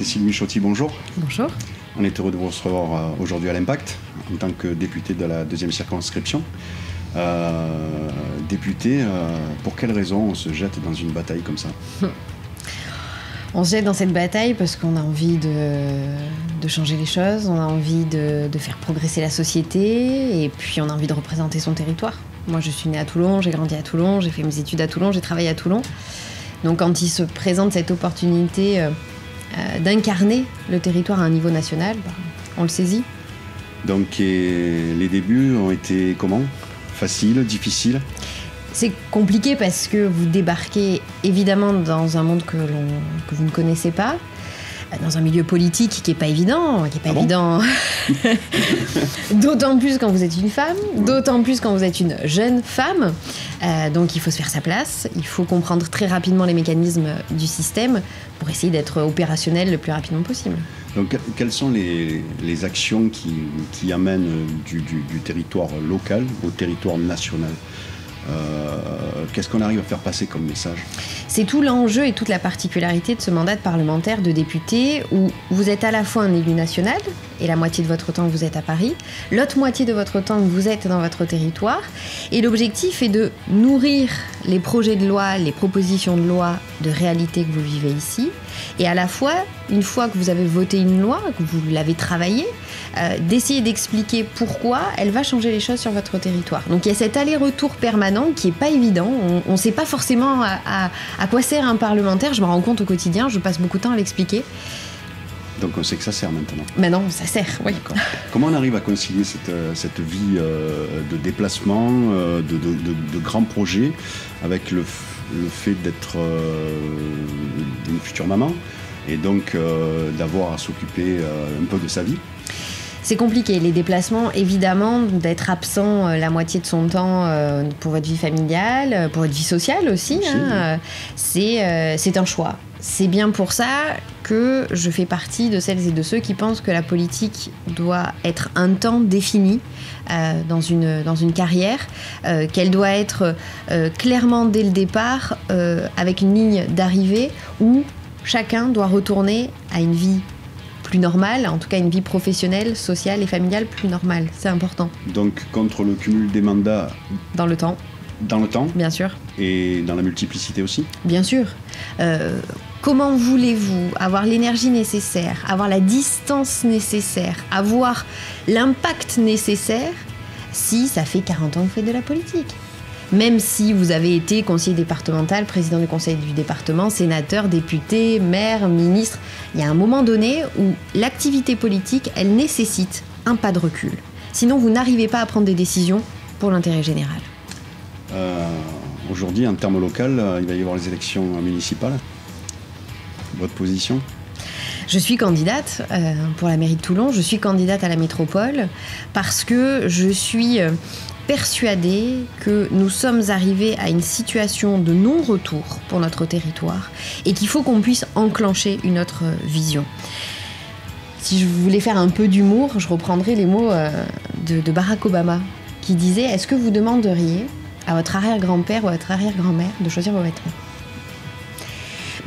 Cécile Michotti, bonjour. Bonjour. On est heureux de vous recevoir aujourd'hui à l'Impact, en tant que député de la 2e circonscription. Député, pour quelle raison on se jette dans une bataille comme ça? On se jette dans cette bataille parce qu'on a envie de changer les choses, on a envie de faire progresser la société, et puis on a envie de représenter son territoire. Moi, je suis née à Toulon, j'ai grandi à Toulon, j'ai fait mes études à Toulon, j'ai travaillé à Toulon. Donc quand il se présente cette opportunité d'incarner le territoire à un niveau national, on le saisit. Donc les débuts ont été comment? Faciles, difficiles? C'est compliqué parce que vous débarquez évidemment dans un monde que vous ne connaissez pas, dans un milieu politique qui n'est pas évident, d'autant plus quand vous êtes une femme, d'autant plus quand vous êtes une jeune femme. Donc il faut se faire sa place, il faut comprendre très rapidement les mécanismes du système pour essayer d'être opérationnel le plus rapidement possible. Donc quelles sont les actions qui amènent du territoire local au territoire national? Qu'est-ce qu'on arrive à faire passer comme message? C'est tout l'enjeu et toute la particularité de ce mandat de parlementaire, de député, où vous êtes à la fois un élu national, et la moitié de votre temps que vous êtes à Paris, l'autre moitié de votre temps que vous êtes dans votre territoire, et l'objectif est de nourrir les projets de loi, les propositions de loi de réalité que vous vivez ici, et à la fois, une fois que vous avez voté une loi, que vous l'avez travaillée, d'essayer d'expliquer pourquoi elle va changer les choses sur votre territoire. Donc il y a cet aller-retour permanent qui n'est pas évident. On ne sait pas forcément à quoi sert un parlementaire. Je me rends compte au quotidien, je passe beaucoup de temps à l'expliquer. Donc on sait que ça sert maintenant. Maintenant, ça sert, oui. Comment on arrive à concilier cette vie de déplacement, de grands projets, avec le fait d'être une future maman, et donc d'avoir à s'occuper un peu de sa vie? C'est compliqué, les déplacements, évidemment, d'être absent la moitié de son temps pour votre vie familiale, pour votre vie sociale aussi, c'est un choix. C'est bien pour ça que je fais partie de celles et de ceux qui pensent que la politique doit être un temps défini dans une carrière, qu'elle doit être clairement dès le départ avec une ligne d'arrivée où chacun doit retourner à une vie plus normale, en tout cas une vie professionnelle, sociale et familiale plus normale. C'est important. Donc contre le cumul des mandats... Dans le temps. Dans le temps? Bien sûr. Et dans la multiplicité aussi? Bien sûr. Comment voulez-vous avoir l'énergie nécessaire, avoir la distance nécessaire, avoir l'impact nécessaire si ça fait 40 ans que vous faites de la politique? Même si vous avez été conseiller départemental, président du conseil du département, sénateur, député, maire, ministre, il y a un moment donné où l'activité politique, elle nécessite un pas de recul. Sinon, vous n'arrivez pas à prendre des décisions pour l'intérêt général. Aujourd'hui, en termes local, il va y avoir les élections municipales. Votre position? Je suis candidate pour la mairie de Toulon, je suis candidate à la métropole parce que je suis persuadée que nous sommes arrivés à une situation de non-retour pour notre territoire et qu'il faut qu'on puisse enclencher une autre vision. Si je voulais faire un peu d'humour, je reprendrais les mots de Barack Obama qui disait « Est-ce que vous demanderiez à votre arrière-grand-père ou à votre arrière-grand-mère de choisir vos vêtements ?»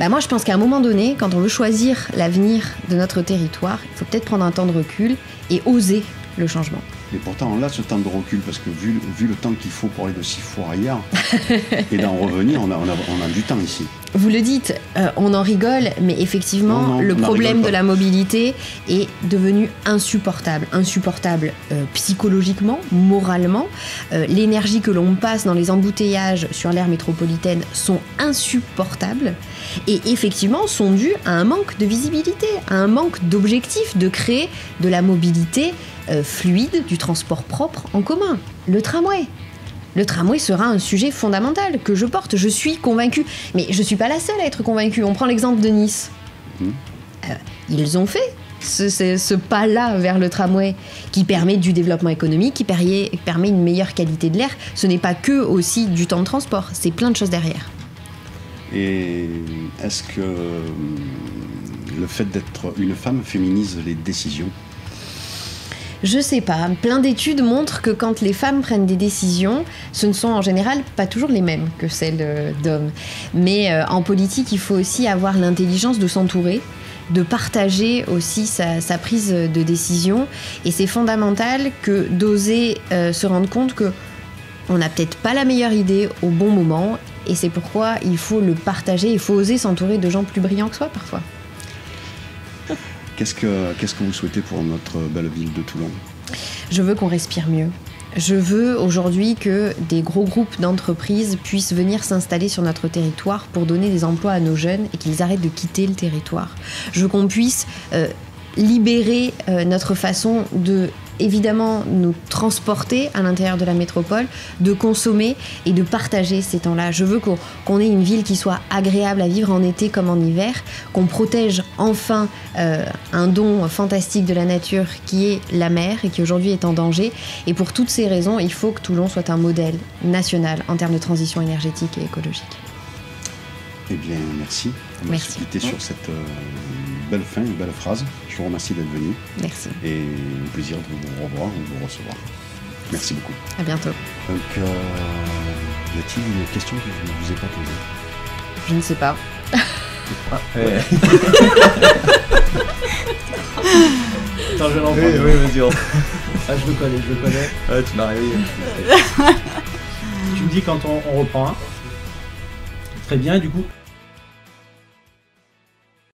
Moi, je pense qu'à un moment donné, quand on veut choisir l'avenir de notre territoire, il faut peut-être prendre un temps de recul et oser le changement. Mais pourtant, on a ce temps de recul, parce que vu le temps qu'il faut pour aller de Sifour ailleurs et d'en revenir, on a du temps ici. Vous le dites, on en rigole, mais effectivement, le problème de la mobilité est devenu insupportable. Insupportable psychologiquement, moralement. L'énergie que l'on passe dans les embouteillages sur l'aire métropolitaine sont insupportables et effectivement sont dus à un manque de visibilité, à un manque d'objectif de créer de la mobilité fluide, du transport propre en commun. Le tramway. Le tramway sera un sujet fondamental que je porte, je suis convaincue. Mais je ne suis pas la seule à être convaincue. On prend l'exemple de Nice. Ils ont fait ce pas-là vers le tramway qui permet du développement économique, qui permet une meilleure qualité de l'air. Ce n'est pas que aussi du temps de transport, c'est plein de choses derrière. Et est-ce que le fait d'être une femme féminise les décisions? Je sais pas. Plein d'études montrent que quand les femmes prennent des décisions, ce ne sont en général pas toujours les mêmes que celles d'hommes. Mais en politique, il faut aussi avoir l'intelligence de s'entourer, de partager aussi sa prise de décision. Et c'est fondamental que d'oser se rendre compte que on n'a peut-être pas la meilleure idée au bon moment. Et c'est pourquoi il faut le partager, il faut oser s'entourer de gens plus brillants que soi parfois. Qu'est-ce que vous souhaitez pour notre belle ville de Toulon ? Je veux qu'on respire mieux. Je veux aujourd'hui que des gros groupes d'entreprises puissent venir s'installer sur notre territoire pour donner des emplois à nos jeunes et qu'ils arrêtent de quitter le territoire. Je veux qu'on puisse libérer notre façon de, évidemment, nous transporter à l'intérieur de la métropole, de consommer et de partager ces temps-là. Je veux qu'on ait une ville qui soit agréable à vivre en été comme en hiver, qu'on protège enfin un don fantastique de la nature qui est la mer et qui aujourd'hui est en danger. Et pour toutes ces raisons, il faut que Toulon soit un modèle national en termes de transition énergétique et écologique. Eh bien, merci. On va se quitter sur cette belle fin, une belle phrase. Je vous remercie d'être venu. Merci. Et au plaisir de vous revoir ou de vous recevoir. Merci beaucoup. À bientôt. Donc, y a-t-il une question que je ne vous ai pas posée ? Je ne sais pas. Attends, je l'entends. Oui, vas-y. Ah, je le connais. Ah, tu m'as réveillé. Tu me dis quand on reprend un. Très bien, et du coup,